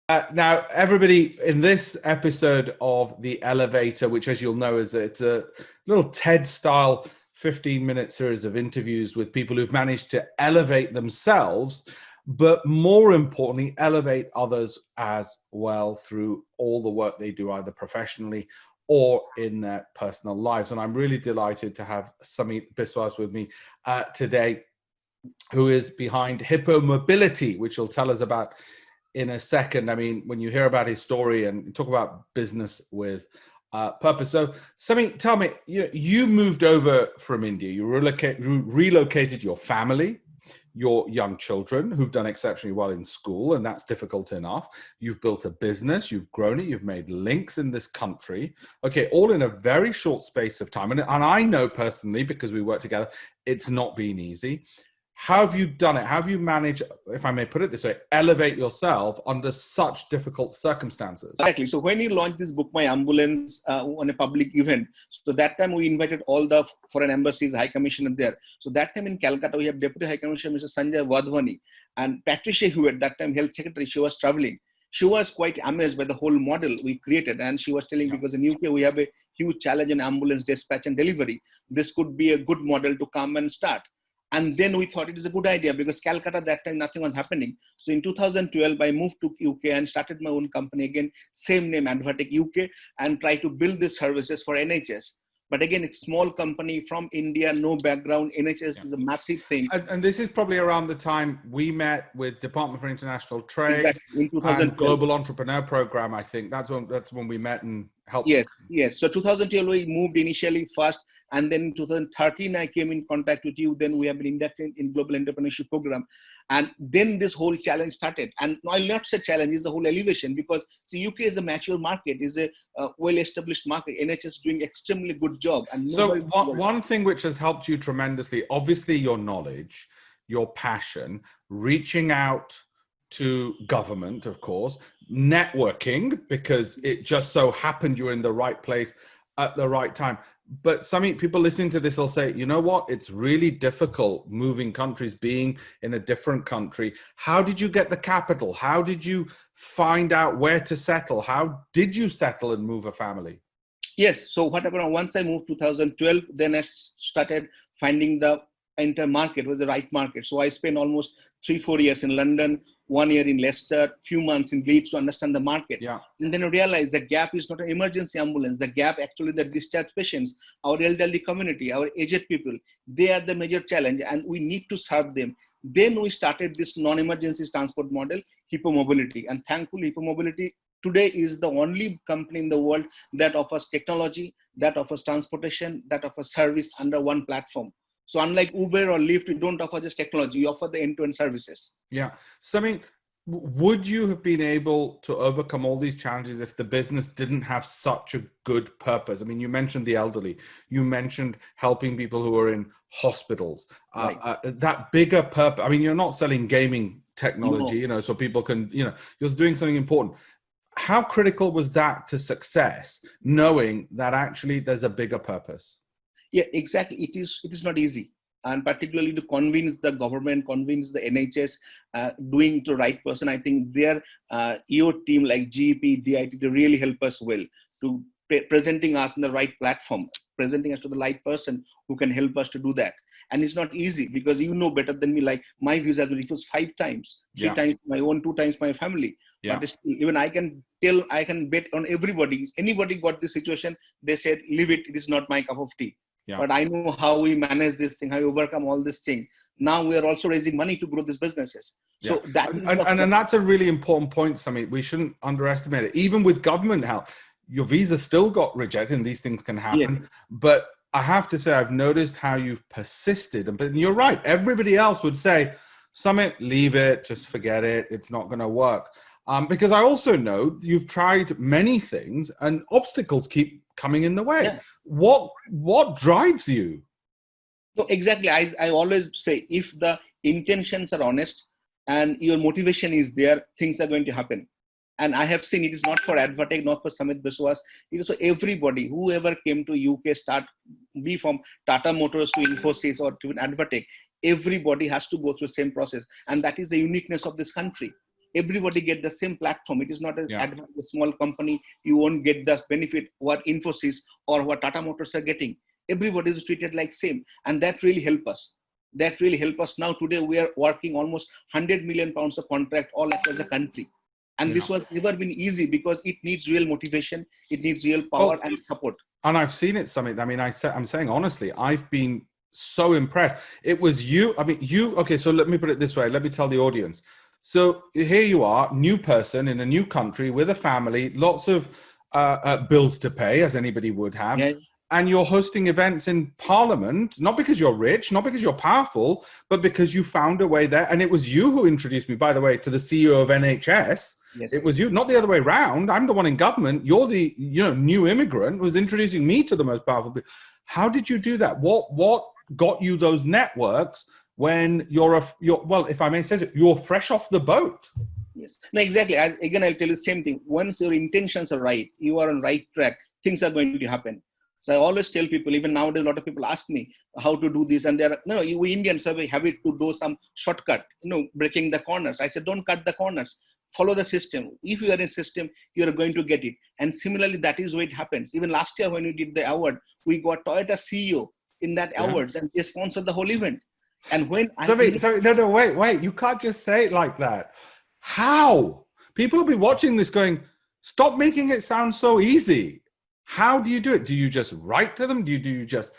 Now, everybody, in this episode of The Elevator, which, as you'll know, it's a little TED-style 15-minute series of interviews with people who've managed to elevate themselves, but more importantly, elevate others as well through all the work they do, either professionally or in their personal lives. And I'm really delighted to have Samit Biswas with me today, who is behind HippoMobility, which he'll tell us about in a second. I mean, when you hear about his story and talk about business with purpose. So, Samit, tell me, you moved over from India. You relocated your family, your young children who've done exceptionally well in school, and that's difficult enough. You've built a business, you've grown it, you've made links in this country. Okay, all in a very short space of time. And I know personally, because we work together, it's not been easy. How have you done it? How have you managed, if I may put it this way, elevate yourself under such difficult circumstances? Exactly. So when you launched this book, My Ambulance, on a public event, so that time we invited all the foreign embassies, High Commissioner there. So that time in Calcutta, we have Deputy High Commissioner, Mr. Sanjay Wadhwani, and Patricia Hewitt, that time Health Secretary. She was traveling. She was quite amazed by the whole model we created. And she was telling, because in UK, we have a huge challenge in ambulance dispatch and delivery. This could be a good model to come and start. And then we thought it is a good idea, because Calcutta at that time, nothing was happening. So in 2012, I moved to UK and started my own company again, same name, Advatech UK, and try to build these services for NHS. But again, it's a small company from India, no background. NHS is a massive thing. And this is probably around the time we met with Department for International Trade, exactly, in 2012. And Global Entrepreneur Program, I think. That's when we met and helped. Yes. So 2012, we moved initially first. And then in 2013, I came in contact with you. Then we have been inducted in Global Entrepreneurship Program. And then this whole challenge started. And I'll not say challenge, it's the whole elevation, because see, UK is a mature market, is a well-established market. NHS is doing extremely good job. And so one thing which has helped you tremendously, obviously your knowledge, your passion, reaching out to government, of course, networking, because it just so happened you're in the right place at the right time. But some people listening to this will say, you know what, it's really difficult moving countries, being in a different country. How did you get the capital? How did you find out where to settle? How did you settle and move a family? Yes. So what happened, once I moved 2012, then I started finding the entire market was the right market. So I spent almost 3-4 years in London, 1 year in Leicester, few months in Leeds to understand the market. Yeah. And then I realized the gap is not an emergency ambulance. The gap actually the discharged patients, our elderly community, our aged people, they are the major challenge and we need to serve them. Then we started this non-emergency transport model, HippoMobility. And thankfully, HippoMobility today is the only company in the world that offers technology, that offers transportation, that offers service under one platform. So unlike Uber or Lyft, we don't offer just technology, we offer the end-to-end services. Yeah. So I mean, would you have been able to overcome all these challenges if the business didn't have such a good purpose? I mean, you mentioned the elderly, you mentioned helping people who are in hospitals, right. That bigger purpose. I mean, you're not selling gaming technology, so people can, you're doing something important. How critical was that to success, knowing that actually there's a bigger purpose? Yeah, exactly. It is not easy. And particularly to convince the government, convince the NHS, doing to the right person. I think your team like GEP, DIT, to really help us well to presenting us in the right platform, presenting us to the right person who can help us to do that. And it's not easy because you know better than me, like my views has been refused 5 times, 3 times my own, 2 times my family. Yeah. But even I can bet on everybody. Anybody got this situation, they said, leave it, it is not my cup of tea. Yeah. But I know how we manage this thing, how we overcome all this thing. Now we are also raising money to grow these businesses. Yeah. So that and that's a really important point, Samit. We shouldn't underestimate it. Even with government help, your visa still got rejected and these things can happen. Yeah. But I have to say, I've noticed how you've persisted. But you're right. Everybody else would say, Samit, leave it, just forget it. It's not going to work. Because I also know you've tried many things and obstacles keep coming in the way. Yeah. What drives you? No, exactly. I always say, if the intentions are honest and your motivation is there, things are going to happen. And I have seen it is not for Advatech, not for Samit Biswas. It is for everybody, whoever came to UK, be from Tata Motors to Infosys or to Advatech, everybody has to go through the same process. And that is the uniqueness of this country. everybody get the same platform. It is not Yeah. a small company. You won't get the benefit what Infosys or what Tata Motors are getting. Everybody is treated like same. And that really help us. That really help us. Now today we are working almost 100 million pounds of contract all across the country. And this was never been easy because it needs real motivation. It needs real power and support. And I've seen it, Samit. I mean, I'm saying honestly, I've been so impressed. It was you. I mean, okay, so let me put it this way. Let me tell the audience. So here you are, new person in a new country with a family, lots of bills to pay, as anybody would have. Yeah. And you're hosting events in Parliament, not because you're rich, not because you're powerful, but because you found a way there. And it was you who introduced me, by the way, to the CEO of NHS. Yes. It was you, not the other way around. I'm the one in government. You're the new immigrant who's introducing me to the most powerful people. How did you do that? What got you those networks when you're well, if I may say it, you're fresh off the boat? Yes. No, exactly. Again, I'll tell you the same thing. Once your intentions are right, you are on right track, things are going to happen. So I always tell people, even nowadays, a lot of people ask me how to do this. And we Indians have a habit to do some shortcut, breaking the corners. I said, don't cut the corners. Follow the system. If you are in a system, you are going to get it. And similarly, that is why it happens. Even last year when we did the award, we got Toyota CEO in that awards and they sponsored the whole event. And when no, wait, you can't just say it like that. How? People will be watching this going, stop making it sound so easy. How do you do it? Do you just write to them? Do you just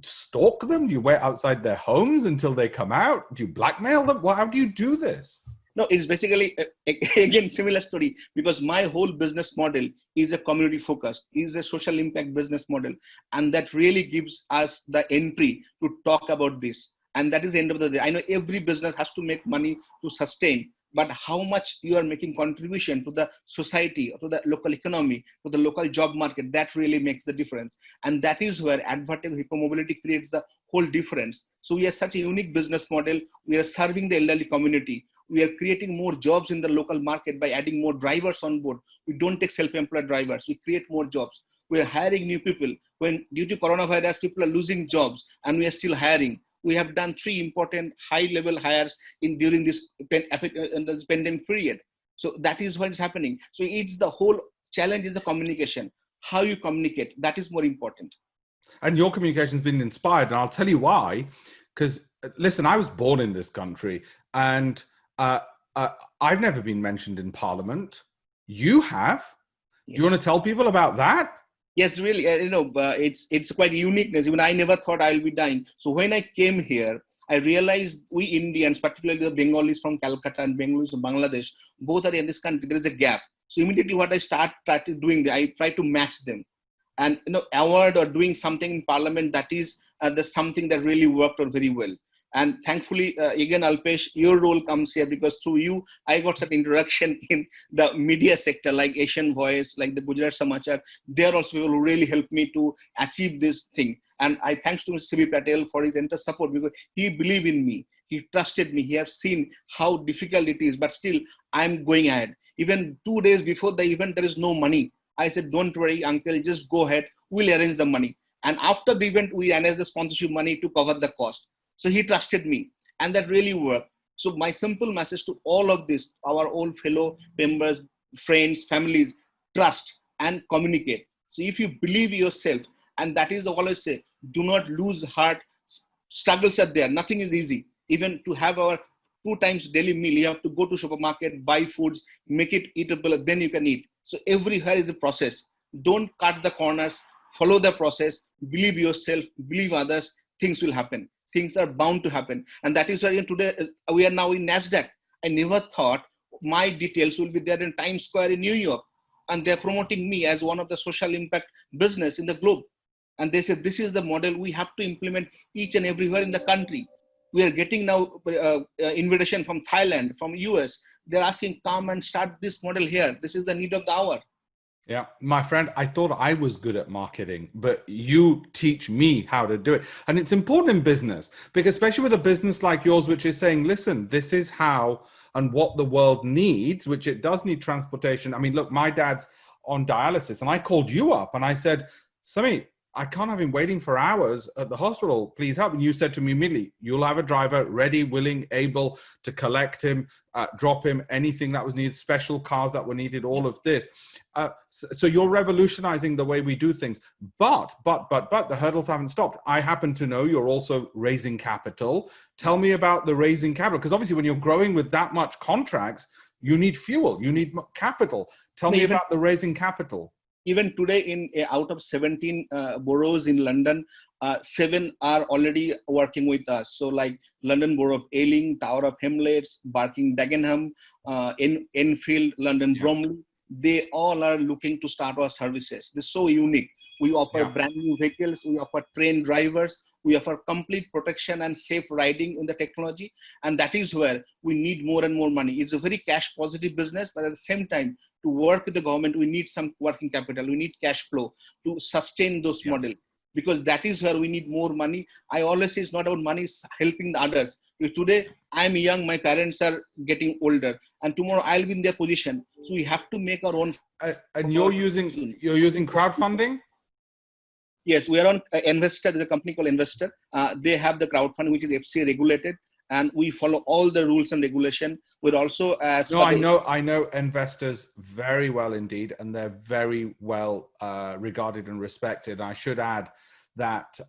stalk them? Do you wait outside their homes until they come out? Do you blackmail them? How do you do this? No, it's basically, again, similar story, because my whole business model is a community focused, is a social impact business model. And that really gives us the entry to talk about this. And that is the end of the day. I know every business has to make money to sustain, but how much you are making contribution to the society, to the local economy, to the local job market, that really makes the difference. And that is where advertising hypermobility creates the whole difference. So we are such a unique business model. We are serving the elderly community. We are creating more jobs in the local market by adding more drivers on board. We don't take self-employed drivers. We create more jobs. We are hiring new people. When due to coronavirus, people are losing jobs and we are still hiring. We have done 3 important high-level hires during this pandemic period. So that is what is happening. So it's the whole challenge is the communication. How you communicate, that is more important. And your communication has been inspired. And I'll tell you why. Because listen, I was born in this country and I've never been mentioned in Parliament. You have. Yes. Do you want to tell people about that? Yes, really. It's quite uniqueness. Even I never thought I'll be dying. So when I came here, I realized we Indians, particularly the Bengalis from Calcutta and Bengalis from Bangladesh, both are in this country. There is a gap. So immediately what I started doing, I try to match them. And award or doing something in Parliament, that is something that really worked out very well. And thankfully, again, Alpesh, your role comes here because through you, I got some introduction in the media sector, like Asian Voice, like the Gujarat Samachar. They are also people who really helped me to achieve this thing. And I thanks to Samit Patel for his entire support because he believed in me. He trusted me. He has seen how difficult it is, but still I'm going ahead. Even 2 days before the event, there is no money. I said, don't worry, uncle, just go ahead. We'll arrange the money. And after the event, we arranged the sponsorship money to cover the cost. So he trusted me and that really worked. So my simple message to all of this, our old fellow members, friends, families, trust and communicate. So if you believe yourself, and that is all I say, do not lose heart. Struggles are there. Nothing is easy. Even to have our 2 times daily meal, you have to go to supermarket, buy foods, make it eatable, then you can eat. So everywhere is a process. Don't cut the corners, follow the process, believe yourself, believe others, things will happen. Things are bound to happen. And that is why today we are now in NASDAQ. I never thought my details will be there in Times Square in New York. And they're promoting me as one of the social impact business in the globe. And they said, this is the model we have to implement each and everywhere in the country. We are getting now invitation from Thailand, from US. They're asking, come and start this model here. This is the need of the hour. Yeah, my friend, I thought I was good at marketing, but you teach me how to do it. And it's important in business, because especially with a business like yours, which is saying, listen, this is how and what the world needs, which it does need transportation. I mean, look, my dad's on dialysis and I called you up and I said, Samit, I can't have him waiting for hours at the hospital. Please help. And you said to me immediately, you'll have a driver ready, willing, able to collect him, drop him, anything that was needed, special cars that were needed, all of this. So you're revolutionizing the way we do things. But the hurdles haven't stopped. I happen to know you're also raising capital. Tell me about the raising capital, because obviously when you're growing with that much contracts, you need fuel, you need capital. Tell me about the raising capital. Even today, out of 17 boroughs in London, 7 are already working with us. So like London Borough of Ealing, Tower of Hamlets, Barking Dagenham, Enfield, London Bromley, they all are looking to start our services. This is so unique. We offer brand new vehicles, we offer trained drivers, we offer complete protection and safe riding in the technology. And that is where we need more and more money. It's a very cash positive business, but at the same time, to work with the government, we need some working capital, we need cash flow to sustain those models, because that is where we need more money. I always say it's not about money, it's helping the others. If today I'm young, my parents are getting older, and tomorrow I'll be in their position. So we have to make our own. And you're using crowdfunding? Yes, we are on Investor. There's a company called Investor. They have the crowdfunding, which is FCA regulated, and we follow all the rules and regulation. We're also I know investors very well indeed, and they're very well regarded and respected. I should add that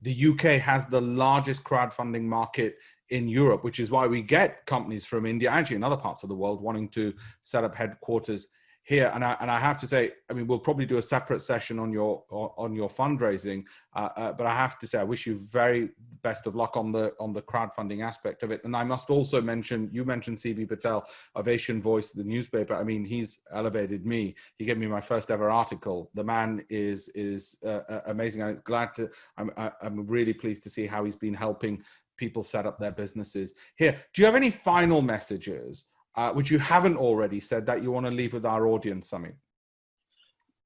the UK has the largest crowdfunding market in Europe, which is why we get companies from India, actually in other parts of the world, wanting to set up headquarters here. And I have to say, I mean, we'll probably do a separate session on your fundraising, but I have to say, I wish you very best of luck on the crowdfunding aspect of it. And I must also mention, you mentioned CB Patel of Asian Voice, the newspaper. I mean, he's elevated me. He gave me my first ever article. The man is amazing. And I'm really pleased to see how he's been helping people set up their businesses here. Do you have any final messages which you haven't already said that you want to leave with our audience, Samit?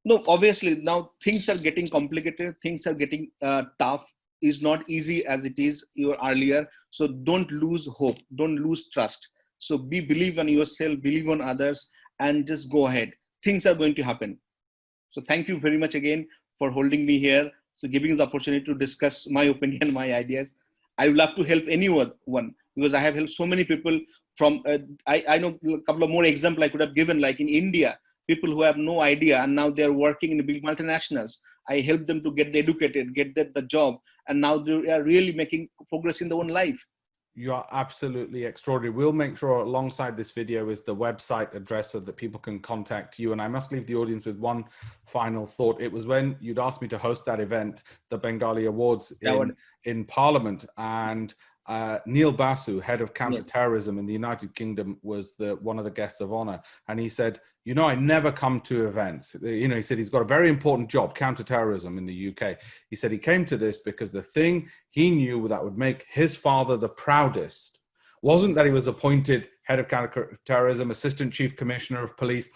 No, obviously now things are getting complicated. Things are getting tough. It's not easy as it is earlier. So don't lose hope. Don't lose trust. So believe on yourself, believe on others, and just go ahead. Things are going to happen. So thank you very much again for holding me here. So giving the opportunity to discuss my opinion, my ideas. I would love to help anyone, because I have helped so many people from, I know a couple of more examples I could have given, like in India, people who have no idea, and now they're working in the big multinationals. I help them to get educated, get the job, and now they are really making progress in their own life. You are absolutely extraordinary. We'll make sure alongside this video is the website address so that people can contact you. And I must leave the audience with one final thought. It was when you'd asked me to host that event, the Bengali Awards in Parliament, and Neil Basu, head of counterterrorism in the United Kingdom, was one of the guests of honor. And he said, you know, I never come to events. You know, he said he's got a very important job, counterterrorism in the UK. He said he came to this because the thing he knew that would make his father the proudest wasn't that he was appointed head of counterterrorism, assistant chief commissioner of police.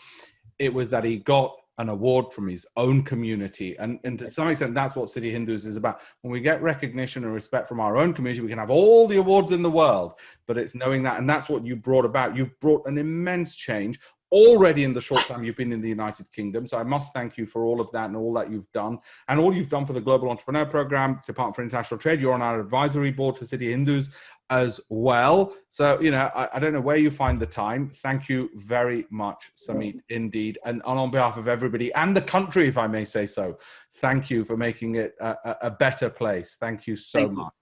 It was that he got an award from his own community. And to some extent, that's what City Hindus is about. When we get recognition and respect from our own community, we can have all the awards in the world, but it's knowing that, and that's what you brought about. You've brought an immense change already in the short time you've been in the United Kingdom. So I must thank you for all of that and all that you've done, and all you've done for the Global Entrepreneur Program, Department for International Trade. You're on our advisory board for City Hindus as well. So, you know, I don't know where you find the time. Thank you very much, Samit, indeed. And on behalf of everybody and the country, if I may say so, thank you for making it a better place. Thank you so much.